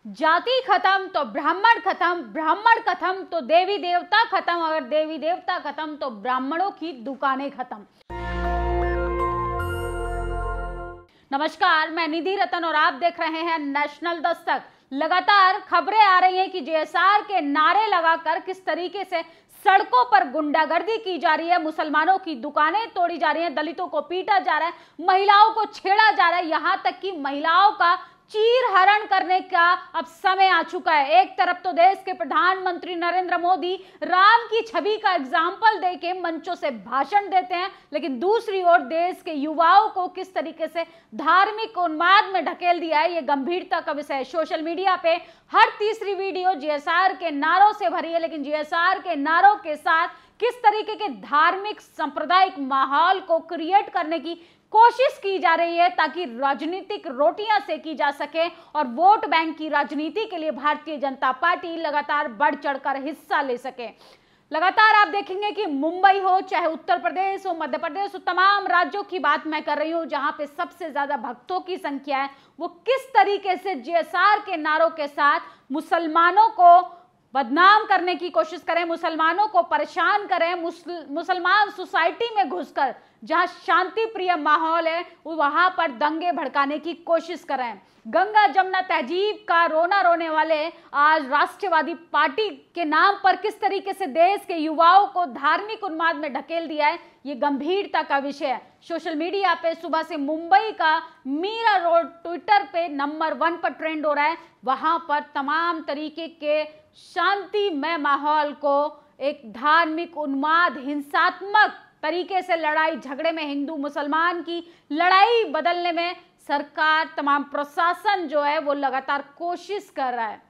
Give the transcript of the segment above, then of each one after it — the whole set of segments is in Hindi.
जाति खत्म तो ब्राह्मण खत्म, ब्राह्मण खत्म तो देवी देवता खत्म, अगर देवी देवता खत्म तो ब्राह्मणों की दुकानें खत्म। नमस्कार, मैं निधि रतन और आप देख रहे हैं नेशनल दस्तक। लगातार खबरें आ रही हैं कि जेएसआर के नारे लगाकर किस तरीके से सड़कों पर गुंडागर्दी की जा रही है, मुसलमानों की दुकानें तोड़ी जा रही हैं, दलितों को पीटा जा रहा है, महिलाओं को छेड़ा जा रहा है, यहां तक कि महिलाओं का चीर हरण करने का अब समय आ चुका है। एक तरफ तो देश के प्रधानमंत्री नरेंद्र मोदी राम की छवि का एग्जाम्पल देके मंचों से भाषण देते हैं, लेकिन दूसरी ओर देश के युवाओं को किस तरीके से धार्मिक उन्माद में ढकेल दिया है, ये गंभीरता का विषय है। सोशल मीडिया पे हर तीसरी वीडियो जीएसआर के नारों से भरी है, लेकिन जीएसआर के नारों के साथ किस तरीके के धार्मिक सांप्रदायिक माहौल को क्रिएट करने की कोशिश की जा रही है ताकि राजनीतिक रोटियां सेकी जा सके और वोट बैंक की राजनीति के लिए भारतीय जनता पार्टी लगातार बढ़ चढ़कर हिस्सा ले सके। लगातार आप देखेंगे कि मुंबई हो, चाहे उत्तर प्रदेश हो, मध्य प्रदेश हो, तमाम राज्यों की बात मैं कर रही हूं जहां पे सबसे ज्यादा भक्तों की संख्या है, वो किस तरीके से जीएसआर के नारों के साथ मुसलमानों को बदनाम करने की कोशिश करें, मुसलमानों को परेशान करें, मुसलमान सोसाइटी में घुसकर जहां शांति प्रिय माहौल है वहां पर दंगे भड़काने की कोशिश करें। गंगा जमुना तहजीब का रोना रोने वाले आज राष्ट्रवादी पार्टी के नाम पर किस तरीके से देश के युवाओं को धार्मिक उन्माद में ढकेल दिया है, ये गंभीरता का विषय है। सोशल मीडिया पे सुबह से मुंबई का मीरा रोड ट्विटर पे नंबर 1 पर ट्रेंड हो रहा है। वहां पर तमाम तरीके के शांतिमय माहौल को एक धार्मिक उन्माद, हिंसात्मक तरीके से लड़ाई झगड़े में, हिंदू मुसलमान की लड़ाई बदलने में सरकार, तमाम प्रशासन जो है वो लगातार कोशिश कर रहा है,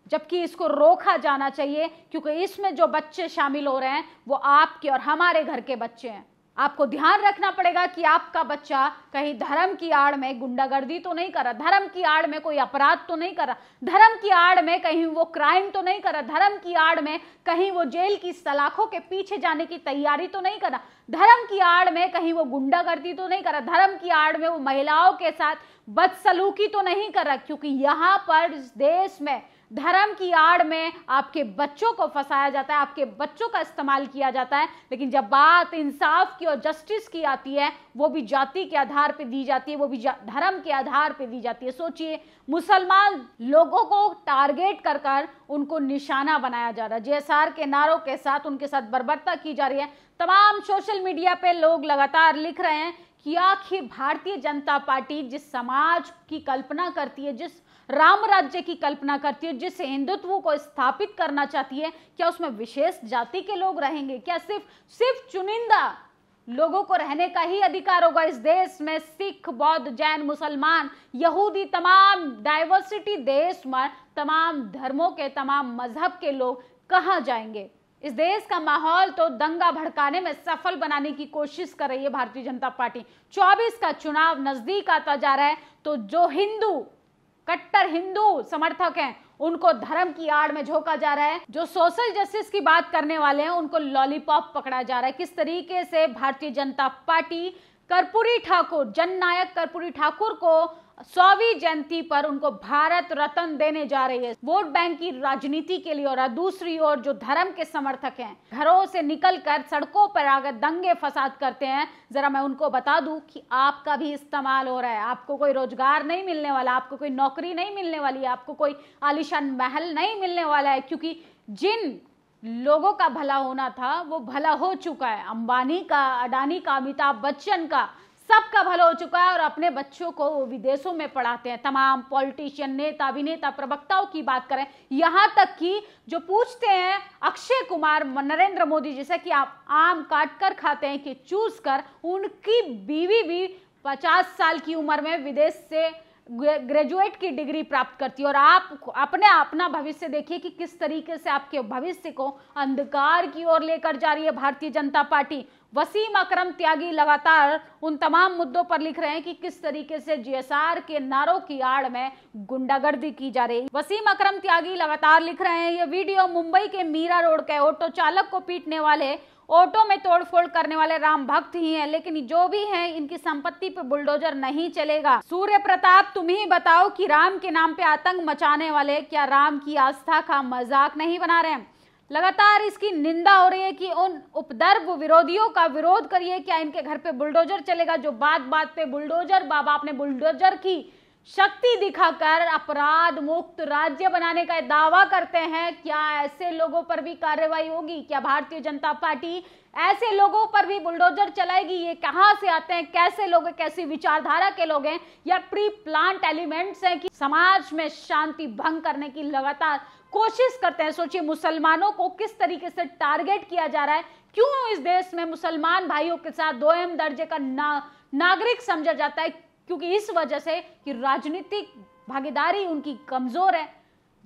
जबकि इसको रोका जाना चाहिए क्योंकि इसमें जो बच्चे शामिल हो रहे हैं वो आपके और हमारे घर के बच्चे हैं। आपको ध्यान रखना पड़ेगा कि आपका बच्चा कहीं धर्म की आड़ में गुंडागर्दी तो नहीं कर रहा, धर्म की आड़ में कोई अपराध तो नहीं कर रहा, धर्म की आड़ में कहीं वो क्राइम तो नहीं कर रहा, धर्म की आड़ में कहीं वो जेल की सलाखों के पीछे जाने की तैयारी तो नहीं कर रहा, धर्म की आड़ में कहीं वो गुंडागर्दी तो नहीं कर रहा, धर्म की आड़ में वो महिलाओं के साथ बदसलूकी तो नहीं कर रहा। क्योंकि यहाँ पर इस देश में धर्म की आड़ में आपके बच्चों को फंसाया जाता है, आपके बच्चों का इस्तेमाल किया जाता है, लेकिन जब बात इंसाफ की और जस्टिस की आती है वो भी जाति के आधार पे दी जाती है, वो भी धर्म के आधार पे दी जाती है। सोचिए, मुसलमान लोगों को टारगेट कर कर उनको निशाना बनाया जा रहा है, जीएसआर के नारों के साथ उनके साथ बर्बरता की जा रही है। तमाम सोशल मीडिया पे लोग लगातार लिख रहे हैं कि आखिर भारतीय जनता पार्टी जिस समाज की कल्पना करती है, जिस राम राज्य की कल्पना करती है, जिस हिंदुत्व को स्थापित करना चाहती है, क्या उसमें विशेष जाति के लोग रहेंगे? क्या सिर्फ चुनिंदा लोगों को रहने का ही अधिकार होगा इस देश में? सिख, बौद्ध, जैन, मुसलमान, यहूदी, तमाम डाइवर्सिटी देश में तमाम धर्मों के, तमाम मजहब के लोग कहां जाएंगे? इस देश का माहौल तो दंगा भड़काने में सफल बनाने की कोशिश कर रही है भारतीय जनता पार्टी। 24 का चुनाव नजदीक आता जा रहा है, तो जो हिंदू, कट्टर हिंदू समर्थक हैं उनको धर्म की आड़ में झोंका जा रहा है, जो सोशल जस्टिस की बात करने वाले हैं उनको लॉलीपॉप पकड़ा जा रहा है। किस तरीके से भारतीय जनता पार्टी कर्पूरी ठाकुर, जननायक कर्पूरी ठाकुर को 100वीं जयंती पर उनको भारत रत्न देने जा रही है वोट बैंक की राजनीति के लिए। और दूसरी ओर जो धर्म के समर्थक हैं, घरों से निकलकर सड़कों पर आकर दंगे फसाद करते हैं, जरा मैं उनको बता दूं कि आपका भी इस्तेमाल हो रहा है। आपको कोई रोजगार नहीं मिलने वाला, आपको कोई नौकरी नहीं मिलने वाली है, आपको कोई आलीशान महल नहीं मिलने वाला है, क्योंकि जिन लोगों का भला होना था वो भला हो चुका है। अंबानी का, अडानी का, अमिताभ बच्चन का, सबका भला हो चुका है और अपने बच्चों को वो विदेशों में पढ़ाते हैं। तमाम पॉलिटिशियन, नेता, अभिनेता, प्रवक्ताओं की बात करें, यहां तक कि जो पूछते हैं अक्षय कुमार नरेंद्र मोदी जैसे कि आप आम काट कर खाते हैं कि चूस कर, उनकी बीवी भी 50 साल की उम्र में विदेश से ग्रेजुएट की डिग्री प्राप्त करती है। और आप अपना भविष्य देखिए कि किस तरीके से आपके भविष्य को अंधकार की ओर लेकर जा रही है भारतीय जनता पार्टी। वसीम अकरम त्यागी लगातार उन तमाम मुद्दों पर लिख रहे हैं कि किस तरीके से जीएसआर के नारों की आड़ में गुंडागर्दी की जा रही है। वसीम अकरम त्यागी लगातार लिख रहे हैं, ये वीडियो मुंबई के मीरा रोड के ऑटो चालक को पीटने वाले ऑटो में तोड़फोड़ करने वाले राम भक्त ही हैं, लेकिन जो भी हैं इनकी संपत्ति पे बुलडोजर नहीं चलेगा। सूर्य प्रताप, तुम ही बताओ कि राम के नाम पे आतंक मचाने वाले क्या राम की आस्था का मजाक नहीं बना रहे हैं? लगातार इसकी निंदा हो रही है कि उन उपद्रव विरोधियों का विरोध करिए, क्या इनके घर पे बुलडोजर चलेगा? जो बात बात पे बुलडोजर, बाबा आपने बुलडोजर की शक्ति दिखाकर अपराध मुक्त राज्य बनाने का दावा करते हैं, क्या ऐसे लोगों पर भी कार्रवाई होगी? क्या भारतीय जनता पार्टी ऐसे लोगों पर भी बुलडोजर चलाएगी? ये कहां से आते हैं, कैसे लोग हैं, कैसी विचारधारा के लोग हैं, या प्री प्लांट एलिमेंट्स हैं कि समाज में शांति भंग करने की लगातार कोशिश करते हैं? सोचिए, मुसलमानों को किस तरीके से टारगेट किया जा रहा है। क्यों इस देश में मुसलमान भाइयों के साथ दोयम दर्जे का नागरिक समझा जाता है? क्योंकि इस वजह से कि राजनीतिक भागीदारी उनकी कमजोर है।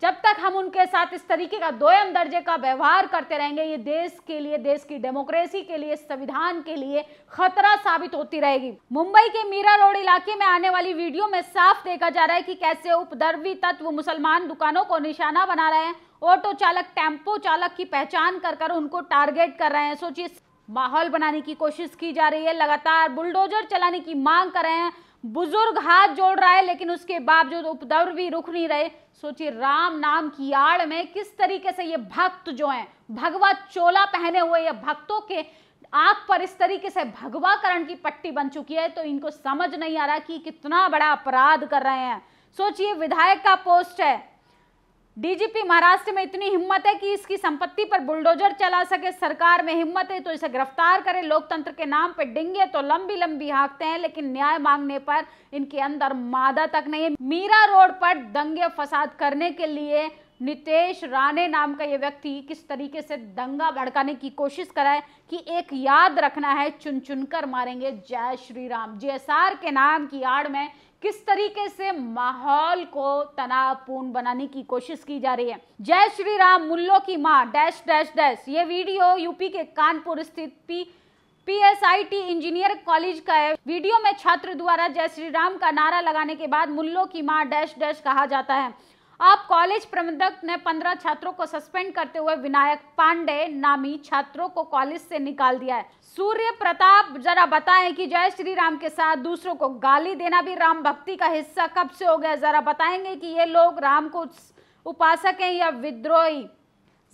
जब तक हम उनके साथ इस तरीके का दोयम दर्जे का व्यवहार करते रहेंगे, ये देश के लिए, देश की डेमोक्रेसी के लिए, संविधान के लिए खतरा साबित होती रहेगी। मुंबई के मीरा रोड इलाके में आने वाली वीडियो में साफ देखा जा रहा है कि कैसे उपद्रवी तत्व मुसलमान दुकानों को निशाना बना रहे हैं, ऑटो चालक, टेम्पो चालक की पहचान कर उनको टारगेट कर रहे हैं। सोचिए, माहौल बनाने की कोशिश की जा रही है, लगातार बुलडोजर चलाने की मांग कर रहे हैं, बुजुर्ग हाथ जोड़ रहा है, लेकिन उसके बावजूद उपद्रवी रुक नहीं रहे। सोचिए, राम नाम की आड़ में किस तरीके से ये भक्त जो हैं, भगवा चोला पहने हुए ये भक्तों के आंख पर इस तरीके से भगवाकरण की पट्टी बन चुकी है, तो इनको समझ नहीं आ रहा कि कितना बड़ा अपराध कर रहे हैं। सोचिए, विधायक का पोस्ट है, डीजीपी महाराष्ट्र में इतनी हिम्मत है कि इसकी संपत्ति पर बुलडोजर चला सके, सरकार में हिम्मत है तो इसे गिरफ्तार करे। लोकतंत्र के नाम पे डिंगे तो लंबी लंबी हाँकते हैं, लेकिन न्याय मांगने पर इनके अंदर मादा तक नहीं है। मीरा रोड पर दंगे फसाद करने के लिए नितेश राणे नाम का ये व्यक्ति किस तरीके से दंगा भड़काने की कोशिश करा है कि एक याद रखना है, चुन चुन कर मारेंगे जय श्री राम। जेएसआर के नाम की आड़ में किस तरीके से माहौल को तनावपूर्ण बनाने की कोशिश की जा रही है। जय श्री राम, मुल्लों की मां डैश डैश डैश। ये वीडियो यूपी के कानपुर स्थित पीएसआईटी इंजीनियर कॉलेज का है। वीडियो में छात्र द्वारा जय श्री राम का नारा लगाने के बाद मुल्लों की मां डैश डैश कहा जाता है। अब कॉलेज प्रबंधक ने 15 छात्रों को सस्पेंड करते हुए विनायक पांडे नामी छात्रों को कॉलेज से निकाल दिया है। सूर्य प्रताप, जरा बताएं कि जय श्री राम के साथ दूसरों को गाली देना भी राम भक्ति का हिस्सा कब से हो गया? जरा बताएंगे कि ये लोग राम को उपासक हैं या विद्रोही?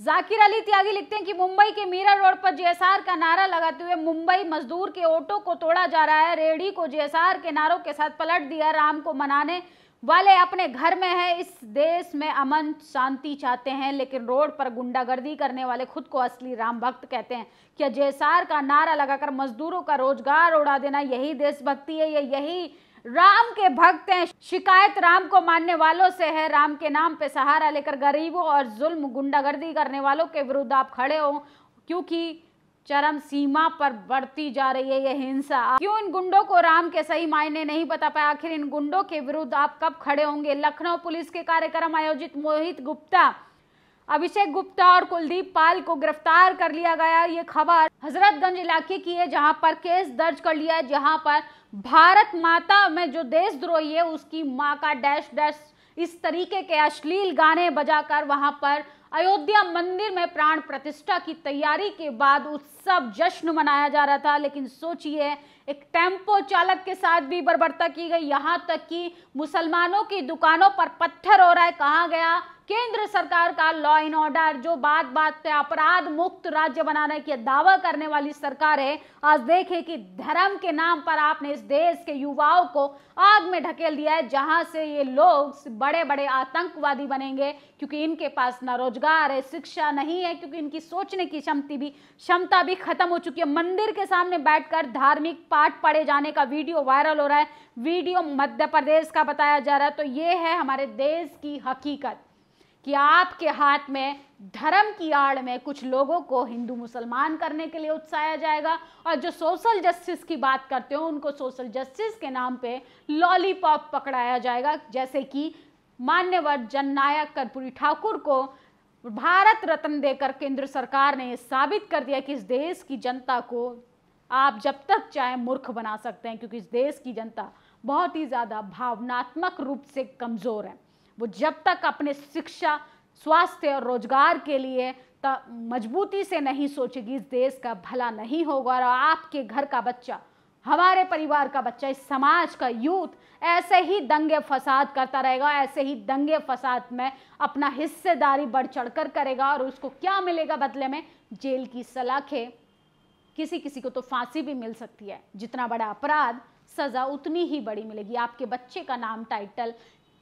जाकिर अली त्यागी लिखते हैं कि मुंबई के मीरा रोड पर जेएसआर का नारा लगाते हुए मुंबई मजदूर के ऑटो को तोड़ा जा रहा है। रेहड़ी को जेएसआर के नारों के साथ पलट दिया। राम को मनाने वाले अपने घर में हैं, इस देश में अमन शांति चाहते हैं, लेकिन रोड पर गुंडागर्दी करने वाले खुद को असली राम भक्त कहते हैं। क्या जेएसआर का नारा लगाकर मजदूरों का रोजगार उड़ा देना यही देशभक्ति है? यही राम के भक्त हैं? शिकायत राम को मानने वालों से है। राम के नाम पे सहारा लेकर गरीबों और जुल्म गुंडागर्दी करने वालों के विरुद्ध आप खड़े हो, क्योंकि चरम सीमा पर बढ़ती जा रही है यह हिंसा। क्यों इन गुंडों को राम के सही मायने नहीं बता पाए? आखिर इन गुंडों के विरुद्ध आप कब खड़े होंगे? लखनऊ पुलिस के कार्यक्रम आयोजित मोहित गुप्ता, अभिषेक गुप्ता और कुलदीप पाल को गिरफ्तार कर लिया गया। ये खबर हजरतगंज इलाके की है, जहां पर केस दर्ज कर लिया है, जहां पर भारत माता में जो देशद्रोही है उसकी मां का डैश डैश इस तरीके के अश्लील गाने बजाकर वहां पर अयोध्या मंदिर में प्राण प्रतिष्ठा की तैयारी के बाद उत्सव जश्न मनाया जा रहा था। लेकिन सोचिए, एक टेम्पो चालक के साथ भी बर्बरता की गई, यहां तक कि मुसलमानों की दुकानों पर पत्थर हो रहा है। कहां गया केंद्र सरकार का लॉ एंड ऑर्डर? जो बात बात पे अपराध मुक्त राज्य बनाने की दावा करने वाली सरकार है, आज देखें कि धर्म के नाम पर आपने इस देश के युवाओं को आग में ढकेल दिया है, जहां से ये लोग बड़े बड़े आतंकवादी बनेंगे, क्योंकि इनके पास ना रोजगार है, शिक्षा नहीं है, क्योंकि इनकी सोचने की क्षमता भी खत्म हो चुकी है। मंदिर के सामने बैठकर धार्मिक पाठ पढ़े जाने का वीडियो वायरल हो रहा है। वीडियो मध्य प्रदेश का बताया जा रहा है। तो ये है हमारे देश की हकीकत कि आपके हाथ में धर्म की आड़ में कुछ लोगों को हिंदू मुसलमान करने के लिए उकसाया जाएगा, और जो सोशल जस्टिस की बात करते हो उनको सोशल जस्टिस के नाम पे लॉलीपॉप पकड़ाया जाएगा। जैसे कि मान्यवर जननायक कर्पूरी ठाकुर को भारत रत्न देकर केंद्र सरकार ने साबित कर दिया कि इस देश की जनता को आप जब तक चाहे मूर्ख बना सकते हैं, क्योंकि इस देश की जनता बहुत ही ज्यादा भावनात्मक रूप से कमजोर है। वो जब तक अपने शिक्षा स्वास्थ्य और रोजगार के लिए मजबूती से नहीं सोचेगी, इस देश का भला नहीं होगा। और आपके घर का बच्चा, हमारे परिवार का बच्चा, इस समाज का यूथ ऐसे ही दंगे फसाद करता रहेगा, ऐसे ही दंगे फसाद में अपना हिस्सेदारी बढ़ चढ़कर करेगा। और उसको क्या मिलेगा बदले में? जेल की सलाखें, किसी किसी को तो फांसी भी मिल सकती है। जितना बड़ा अपराध, सजा उतनी ही बड़ी मिलेगी। आपके बच्चे का नाम, टाइटल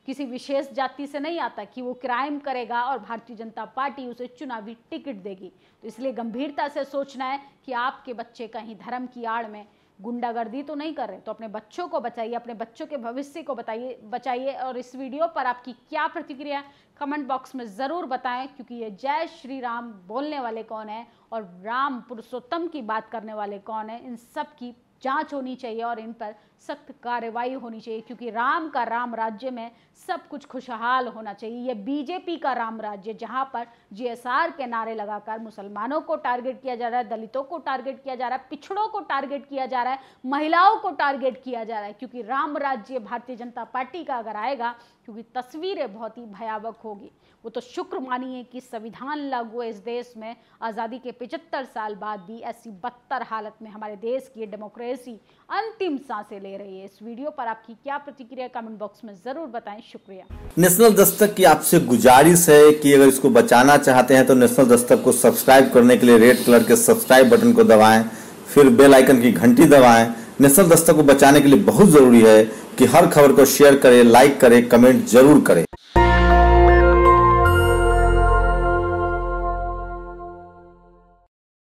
किसी विशेष जाति से नहीं आता कि वो क्राइम करेगा और भारतीय जनता पार्टी उसे चुनावी टिकट देगी। तो इसलिए गंभीरता से सोचना है कि आपके बच्चे कहीं धर्म की आड़ में गुंडागर्दी तो नहीं कर रहे। तो अपने बच्चों को बचाइए, अपने बच्चों के भविष्य को बचाइए। और इस वीडियो पर आपकी क्या प्रतिक्रिया, कमेंट बॉक्स में ज़रूर बताएं, क्योंकि ये जय श्री राम बोलने वाले कौन है और राम पुरुषोत्तम की बात करने वाले कौन है, इन सब की जांच होनी चाहिए और इन पर सख्त कार्रवाई होनी चाहिए। क्योंकि राम का राम राज्य में सब कुछ खुशहाल होना चाहिए। ये बीजेपी का राम राज्य, जहां पर जीएसआर के नारे लगाकर मुसलमानों को टारगेट किया जा रहा है, दलितों को टारगेट किया जा रहा है, पिछड़ों को टारगेट किया जा रहा है, महिलाओं को टारगेट किया जा रहा है। क्योंकि राम राज्य भारतीय जनता पार्टी का अगर आएगा, क्योंकि तस्वीरें बहुत ही भयावह होगी। वो तो शुक्र मानिए कि संविधान लागू है इस देश में, आज़ादी के 75 साल बाद भी ऐसी बदतर हालत में हमारे देश की डेमोक्रेसी अंतिम सांसें ले रही है। इस वीडियो पर आपकी क्या प्रतिक्रिया, कमेंट बॉक्स में जरूर बताएं। शुक्रिया। नेशनल दस्तक की आपसे गुजारिश है कि अगर इसको बचाना चाहते हैं तो नेशनल दस्तक को सब्सक्राइब करने के लिए रेड कलर के सब्सक्राइब बटन को दबाएं, फिर बेल आइकन की घंटी दबाएं। नेशनल दस्तक को बचाने के लिए बहुत जरूरी है कि हर खबर को शेयर करें, लाइक करें, कमेंट जरूर करें।